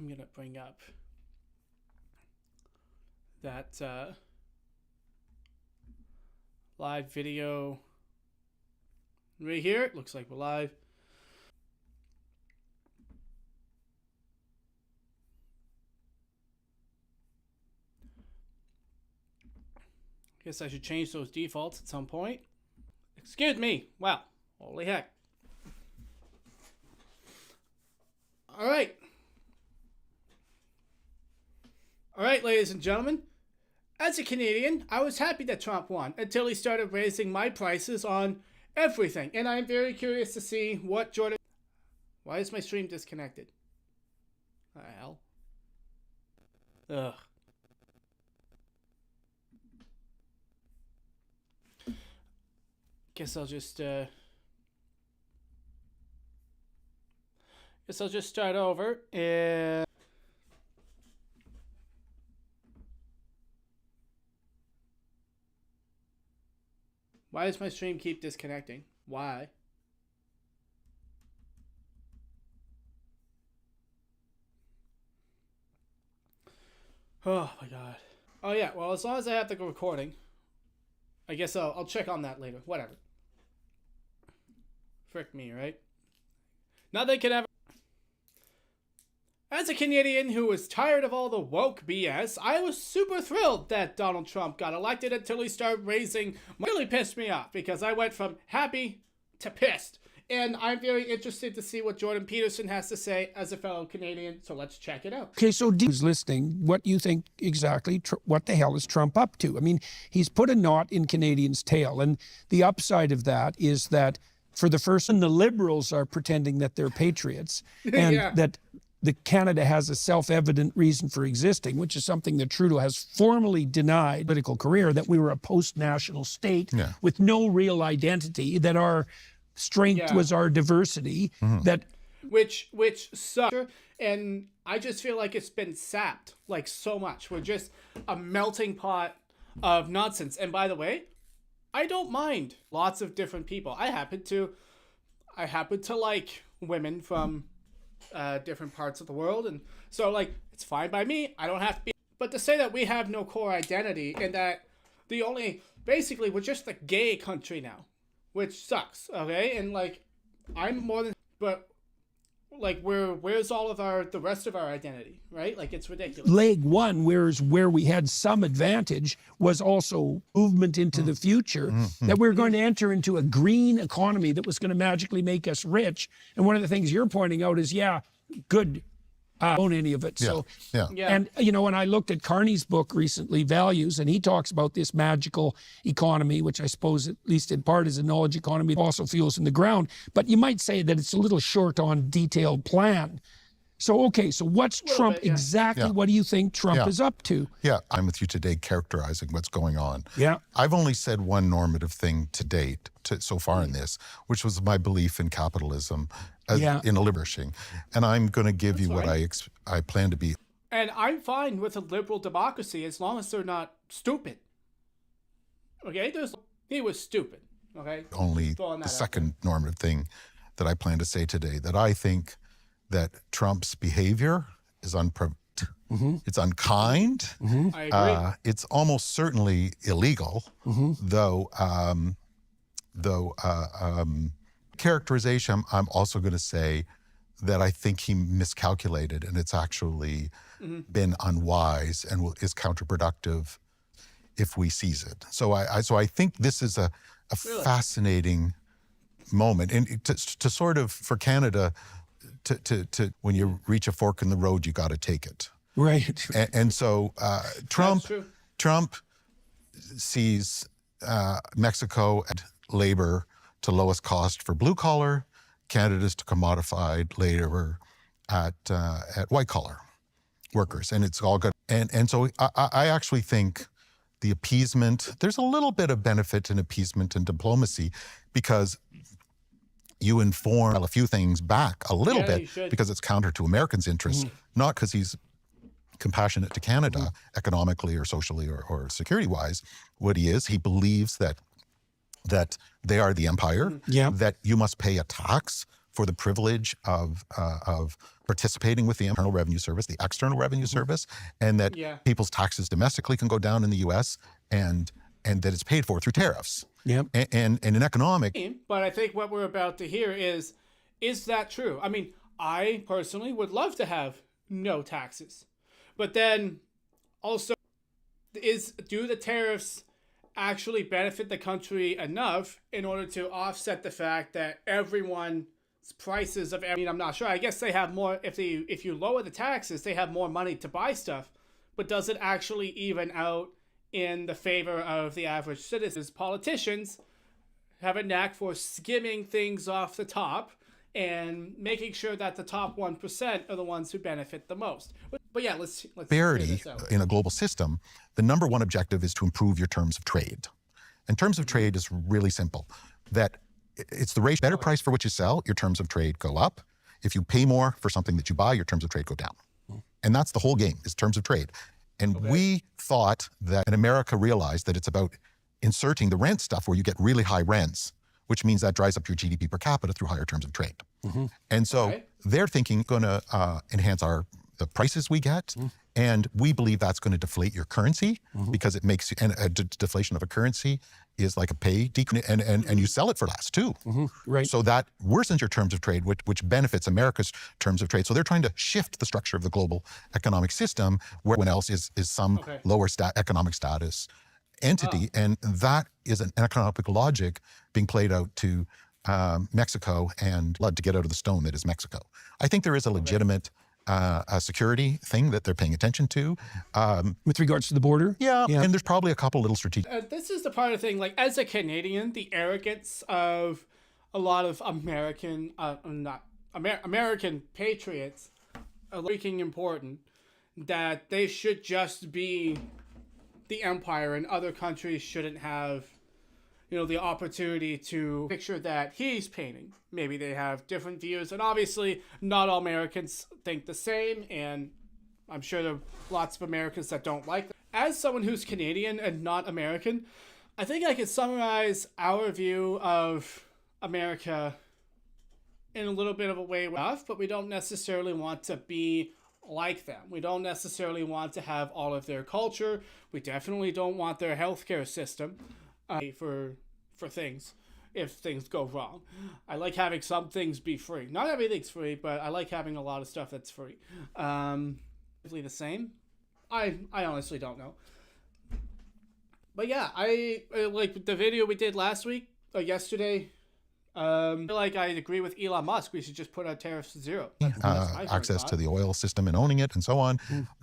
I'm going to bring up that live video right here. It looks like we're live. Guess I should change those defaults at some point. Excuse me. Wow. Holy heck. All right. All right, ladies and gentlemen. As a Canadian, I was happy that Trump won until he started raising my prices on everything. And I'm very curious to see what Jordan... Why is my stream disconnected? What the hell? Ugh. Guess I'll just start over and why does my stream keep disconnecting? Why? Oh my god. Oh yeah, well, as long as I have the recording, I guess I'll check on that later. Whatever. Frick me, right? Nothing can ever... As a Canadian who was tired of all the woke BS, I was super thrilled that Donald Trump got elected until he started raising... Really pissed me off because I went from happy to pissed. And I'm very interested to see what Jordan Peterson has to say as a fellow Canadian, so let's check it out. Okay, so who's listening, what do you think exactly, what the hell is Trump up to? I mean, he's put a knot in Canadians' tail, and the upside of that is that for the first time, the Liberals are pretending that they're patriots, and that Canada has a self-evident reason for existing, which is something that Trudeau has formally denied political career, that we were a post-national state with no real identity, that our strength was our diversity, that which sucks, and I just feel like it's been sapped like so much. We're just a melting pot of nonsense. And by the way, I don't mind lots of different people. I happen to like women from different parts of the world, and so like it's fine by me. I don't have to be. But to say that we have no core identity and that basically we're just a gay country now, which sucks, okay? And like, I'm more than, but like, where's all of the rest of our identity, right? Like, it's ridiculous. Leg one, where we had some advantage, was also movement into the future, that we were going to enter into a green economy that was going to magically make us rich. And one of the things you're pointing out is, good. Own any of it. So, and you know, when I looked at Carney's book recently, Values, and he talks about this magical economy, which I suppose at least in part is a knowledge economy, fossil fuels in the ground, but you might say that it's a little short on detailed plan. So, okay, so what's Trump exactly? What do you think Trump is up to? Yeah, I'm with you today characterizing what's going on. Yeah. I've only said one normative thing to date, so far in this, which was my belief in capitalism in a liberation. And I'm going to give you what I plan to be. And I'm fine with a liberal democracy as long as they're not stupid. Okay? He was stupid. Okay? Only the second normative thing that I plan to say today, that I think that Trump's behavior is it's unkind. I agree. It's almost certainly illegal, though characterization, I'm also going to say that I think he miscalculated, and it's actually been unwise and is counterproductive if we seize it. So I think this is a fascinating moment, and to sort of, for Canada, to when you reach a fork in the road, you got to take it. Right. And so Trump sees Mexico at labor to lowest cost for blue collar, Canada's to commodified labor at white collar workers, and it's all good. And so I actually think the appeasement, there's a little bit of benefit in appeasement and diplomacy, because you inform a few things back a little bit because it's counter to Americans' interests, not because he's compassionate to Canada economically or socially or security-wise. What he believes that they are the empire, that you must pay a tax for the privilege of participating with the Internal Revenue Service, the External Revenue Service, and that people's taxes domestically can go down in the U.S. and that it's paid for through tariffs. Yep. And in economic. But I think what we're about to hear is that true? I mean, I personally would love to have no taxes, but then also, do the tariffs actually benefit the country enough in order to offset the fact that everyone's prices of, I mean, I'm not sure. I guess they have more, if you lower the taxes, they have more money to buy stuff, but does it actually even out in the favor of the average citizens? Politicians have a knack for skimming things off the top and making sure that the top 1% are the ones who benefit the most. But yeah, let's Prosperity in a global system, the number one objective is to improve your terms of trade. And terms of trade is really simple. That it's the ratio, better price for what you sell, your terms of trade go up. If you pay more for something that you buy, your terms of trade go down. And that's the whole game, is terms of trade. And we thought that in America realized that it's about inserting the rent stuff where you get really high rents, which means that drives up your GDP per capita through higher terms of trade. And so they're thinking going to enhance the prices we get, and we believe that's going to deflate your currency because it makes, and a deflation of a currency is like a pay decrease, and you sell it for less too. Right. So that worsens your terms of trade, which benefits America's terms of trade. So they're trying to shift the structure of the global economic system where everyone else is some lower economic status entity, and that is an economic logic being played out to Mexico and blood to get out of the stone that is Mexico. I think there is a legitimate a security thing that they're paying attention to. With regards to the border? Yeah, and there's probably a couple little strategic. This is the part of the thing, like, as a Canadian, the arrogance of a lot of American, American patriots are freaking important, that they should just be the empire and other countries shouldn't have, the opportunity to picture that he's painting. Maybe they have different views, and obviously not all Americans think the same, and I'm sure there are lots of Americans that don't like that. As someone who's Canadian and not American, I think I could summarize our view of America in a little bit of a way off, but we don't necessarily want to be like them. We don't necessarily want to have all of their culture. We definitely don't want their healthcare system for things if things go wrong. I like having some things be free. Not everything's free, but I like having a lot of stuff that's free. The same? I honestly don't know. But yeah, I like the video we did last week or yesterday. I feel like I agree with Elon Musk. We should just put our tariffs to zero. Access to the oil system and owning it and so on.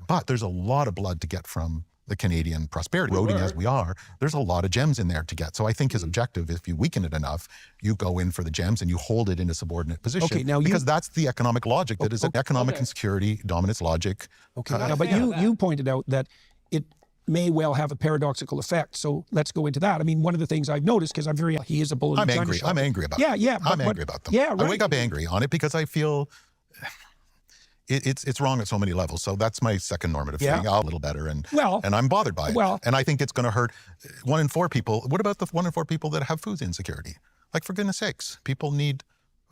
But there's a lot of blood to get from the Canadian prosperity, eroding as we are. There's a lot of gems in there to get. So I think his objective, if you weaken it enough, you go in for the gems and you hold it in a subordinate position. Okay, now because that's the economic logic that is an economic insecurity, dominance logic. Okay, but you pointed out that it may well have a paradoxical effect. So let's go into that. I mean, one of the things I've noticed, because he is a bull in the China shop. I'm angry about it. Yeah. I'm angry about them. Yeah, right. I wake up angry on it because I feel it's wrong at so many levels. So that's my second normative thing. I'll a little better, and I'm bothered by it. And I think it's going to hurt 1 in 4 people. What about the 1 in 4 people that have food insecurity? Like, for goodness sakes, people need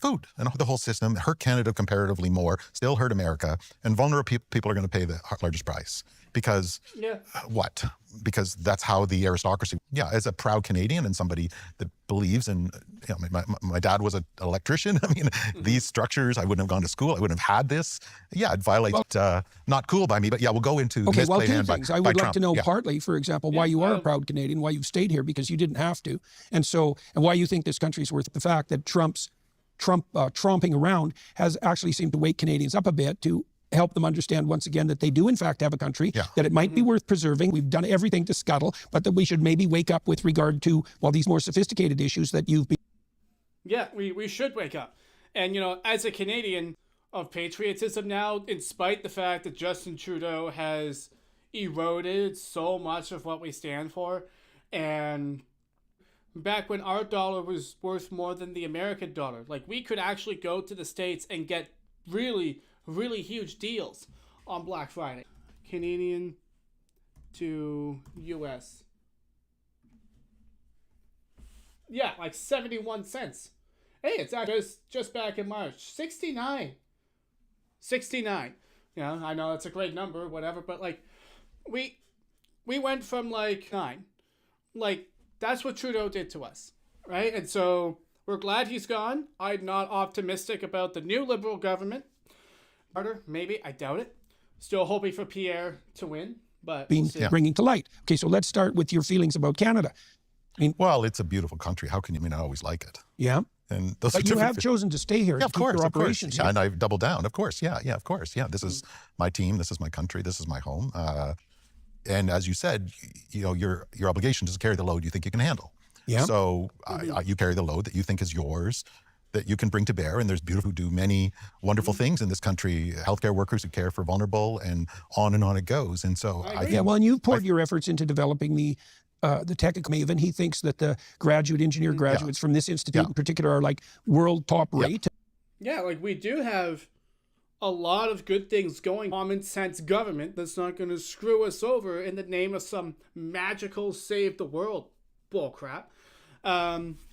food, and the whole system hurt Canada comparatively more, still hurt America, and vulnerable people are going to pay the largest price. Because what? Because that's how the aristocracy. Yeah, as a proud Canadian and somebody that believes in, my dad was an electrician. I mean, these structures, I wouldn't have gone to school. I wouldn't have had this. Yeah, it violates. Not cool by me, but yeah, we'll go into misplay hand by Trump. I would like to know partly, for example, why you are a proud Canadian, why you've stayed here because you didn't have to, and why you think this country's worth the fact that Trump tromping around has actually seemed to wake Canadians up a bit to help them understand once again that they do in fact have a country, that it might be worth preserving. We've done everything to scuttle, but that we should maybe wake up with regard to, these more sophisticated issues that you've been. Yeah, we should wake up. And, as a Canadian of patriotism now, in spite the fact that Justin Trudeau has eroded so much of what we stand for, and back when our dollar was worth more than the American dollar, like, we could actually go to the States and get really huge deals on Black Friday. Canadian to US. Yeah, like 71 cents. Hey, it's just back in March. 69. 69. You know, I know it's a great number, whatever, but like, we went from like 9. Like, that's what Trudeau did to us, right? And so we're glad he's gone. I'm not optimistic about the new Liberal government. Maybe, I doubt it. Still hoping for Pierre to win, but being bringing to light. Okay, so let's start with your feelings about Canada. I mean, well, it's a beautiful country. How can you not always like it? Yeah. And those but you have chosen to stay here. Yeah, of course, your operations. Yeah, and I've doubled down. Of course, yeah, of course, yeah. This is my team. This is my country. This is my home. And as you said, you know, your obligation is to carry the load you think you can handle. Yeah. So you carry the load that you think is yours, that you can bring to bear. And there's beautiful who do many wonderful things in this country. Healthcare workers who care for vulnerable, and on it goes. And so well, and you've poured your efforts into developing the tech economy. Even he thinks that the graduate engineer graduates from this institute in particular are like world top rate. Yeah, like we do have a lot of good things going. Common sense government that's not going to screw us over in the name of some magical save the world bullcrap.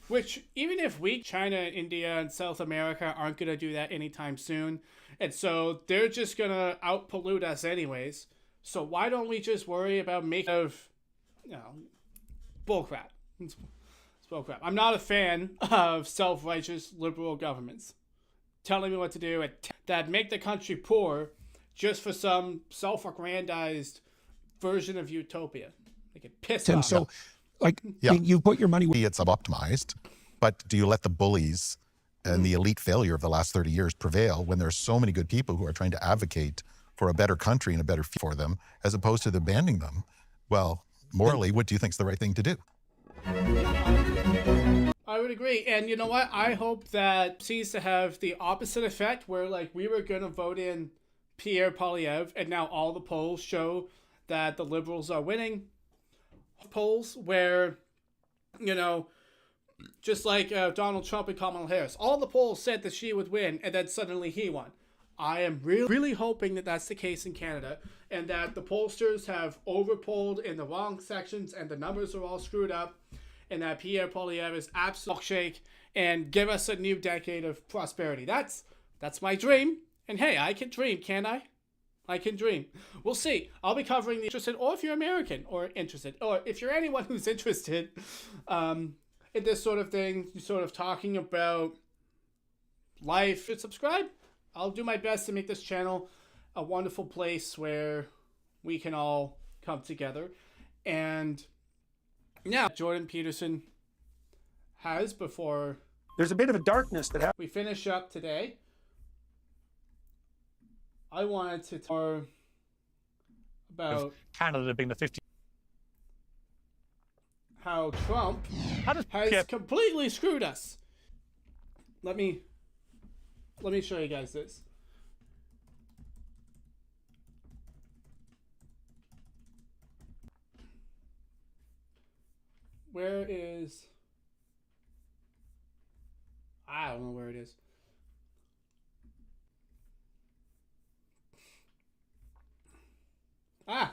Which even if China, India, and South America aren't going to do that anytime soon, and so they're just going to outpollute us anyways. So why don't we just worry about making bullcrap? It's bullcrap. I'm not a fan of self-righteous liberal governments telling me what to do that make the country poor just for some self-aggrandized version of utopia. They get pissed off. So, you put your money. It's suboptimized, but do you let the bullies and the elite failure of the last 30 years prevail when there's so many good people who are trying to advocate for a better country and a better future for them, as opposed to abandoning them? Well, morally, what do you think is the right thing to do? I would agree. And you know what? I hope that seems to have the opposite effect, where like we were going to vote in Pierre Poilievre, and now all the polls show that the Liberals are winning. Polls where, you know, just like Donald Trump and Kamala Harris, all the polls said that she would win, and then suddenly he won. I am really hoping that that's the case in Canada, and that the pollsters have overpolled in the wrong sections, and the numbers are all screwed up, and that Pierre Poilievre is absolute shake and give us a new decade of prosperity. That's my dream. And hey, I can dream, can't I? I can dream. We'll see. I'll be covering the interested, or if you're American or interested, or if you're anyone who's interested in this sort of thing, sort of talking about life, subscribe. I'll do my best to make this channel a wonderful place where we can all come together. And yeah, Jordan Peterson has, before there's a bit of a darkness that we finish up today, I wanted to talk about Canada being the 50. How Trump has completely screwed us. Let me show you guys this. Where is... I don't know where it is.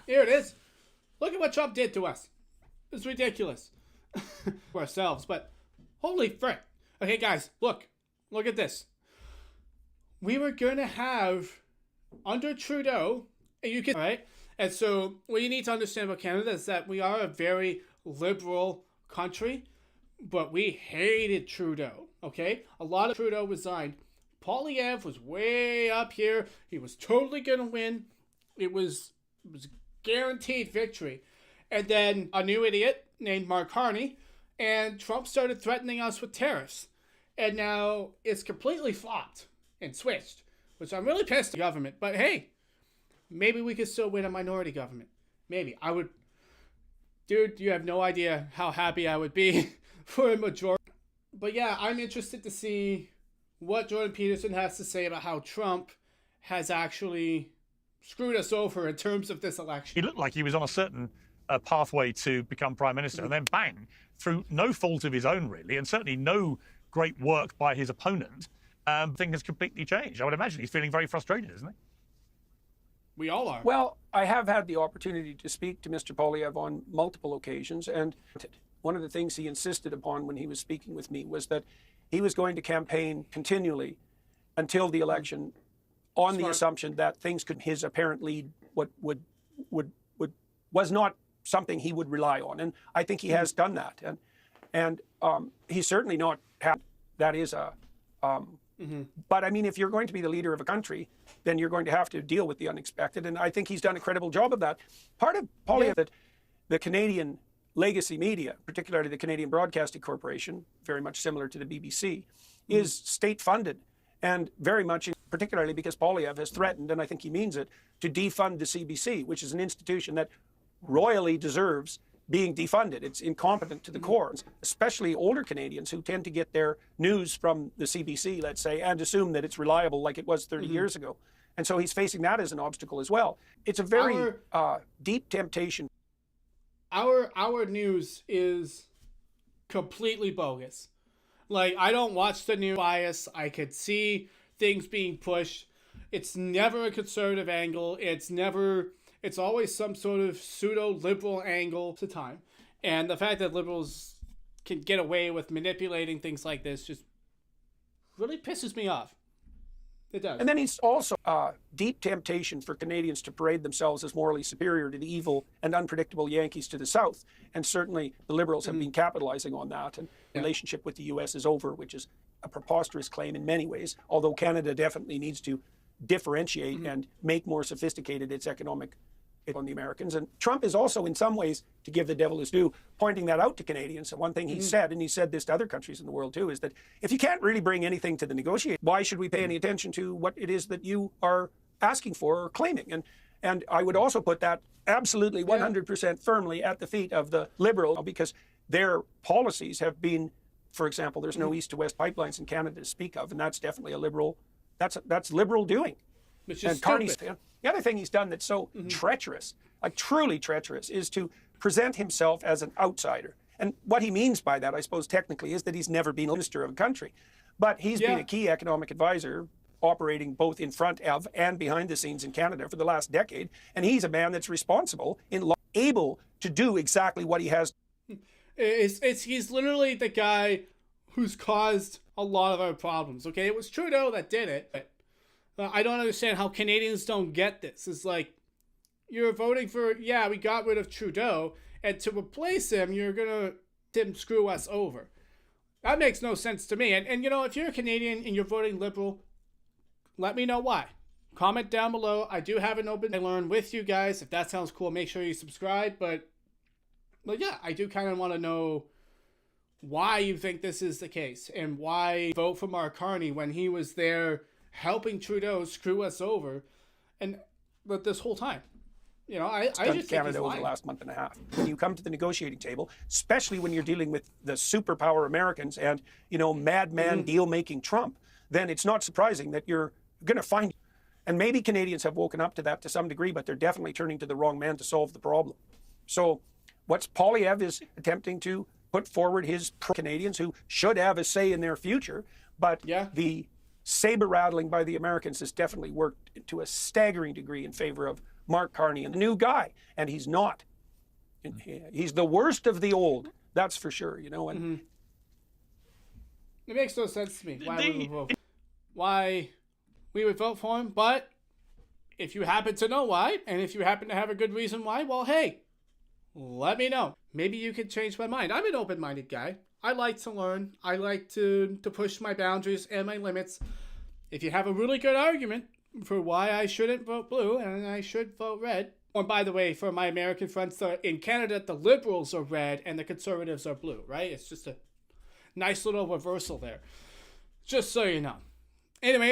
Here it is. Look at what Trump did to us. It's ridiculous. For ourselves, but holy frick. Okay, guys, look at this. We were gonna have, under Trudeau, and you can, right? And so what you need to understand about Canada is that we are a very liberal country, but we hated Trudeau, okay? A lot of Trudeau resigned. Poilievre was way up here. He was totally gonna win. It was guaranteed victory. And then a new idiot named Mark Carney, and Trump started threatening us with tariffs. And now it's completely flopped and switched, which I'm really pissed at the government. But hey, maybe we could still win a minority government. Maybe. I would... Dude, you have no idea how happy I would be for a majority. But yeah, I'm interested to see what Jordan Peterson has to say about how Trump has actually screwed us over in terms of this election. He looked like he was on a certain pathway to become prime minister, and then bang, through no fault of his own really, and certainly no great work by his opponent, thing has completely changed. I would imagine he's feeling very frustrated, isn't he? We all are. Well, I have had the opportunity to speak to Mr. Poilievre on multiple occasions, and one of the things he insisted upon when he was speaking with me was that he was going to campaign continually until the election on the assumption that things could, his apparent lead, was not something he would rely on. And I think he has done that. And he's certainly not happy. That is a, but I mean, if you're going to be the leader of a country, then you're going to have to deal with the unexpected. And I think he's done a credible job of that. Part of Poilievre, that the Canadian legacy media, particularly the Canadian Broadcasting Corporation, very much similar to the BBC, is state-funded, and very much, particularly because Poilievre has threatened, and I think he means it, to defund the CBC, which is an institution that royally deserves being defunded. It's incompetent to the core, especially older Canadians who tend to get their news from the CBC, let's say, and assume that it's reliable like it was 30 years ago. And so he's facing that as an obstacle as well. It's a very deep temptation. Our news is completely bogus. Like, I don't watch the news bias. I could see things being pushed. It's never a conservative angle. It's always some sort of pseudo-liberal angle to time. And the fact that liberals can get away with manipulating things like this just really pisses me off. It does. And then it's also a deep temptation for Canadians to parade themselves as morally superior to the evil and unpredictable Yankees to the south. And certainly the Liberals have been capitalizing on that. And the relationship with the U.S. is over, which is a preposterous claim in many ways, although Canada definitely needs to differentiate and make more sophisticated its economic on the Americans. And Trump is also, in some ways, to give the devil his due, pointing that out to Canadians. And one thing he said, and he said this to other countries in the world too, is that if you can't really bring anything to the negotiation, why should we pay any attention to what it is that you are asking for or claiming? And I would also put that absolutely 100% firmly at the feet of the Liberals, because their policies have been, for example, there's no east to west pipelines in Canada to speak of, and that's definitely a Liberal, that's Liberal doing. Which is Carney's, stupid. the other thing he's done that's so treacherous, like truly treacherous, is to present himself as an outsider. And what he means by that, I suppose, technically, is that he's never been a minister of a country. But he's been a key economic advisor, operating both in front of and behind the scenes in Canada for the last decade. And he's a man that's responsible, able to do exactly what he has. He's literally the guy who's caused a lot of our problems, okay? It was Trudeau that did it, but I don't understand how Canadians don't get this. It's like, you're voting for, we got rid of Trudeau, and to replace him, you're going to screw us over. That makes no sense to me. And you know, if you're a Canadian and you're voting Liberal, let me know why. Comment down below. I do have an open learn with you guys. If that sounds cool, make sure you subscribe. But yeah, I do kind of want to know why you think this is the case, and why vote for Mark Carney when he was there helping Trudeau screw us over, but this whole time, you know, I just think Canada over the last month and a half. When you come to the negotiating table, especially when you're dealing with the superpower Americans and, you know, madman deal-making Trump, then it's not surprising that you're going to find, and maybe Canadians have woken up to that to some degree, but they're definitely turning to the wrong man to solve the problem. So what's Poilievre is attempting to put forward his Canadians who should have a say in their future, but the saber rattling by the Americans has definitely worked to a staggering degree in favor of Mark Carney, and the new guy. And he's not. He's the worst of the old, that's for sure, you know. And it makes no sense to me why we would vote for him. But if you happen to know why, and if you happen to have a good reason why, well, hey, let me know. Maybe you could change my mind. I'm an open-minded guy. I like to learn. I like to push my boundaries and my limits. If you have a really good argument for why I shouldn't vote blue and I should vote red, or by the way, for my American friends, in Canada, the Liberals are red and the Conservatives are blue, right? It's just a nice little reversal there. Just so you know. Anyway.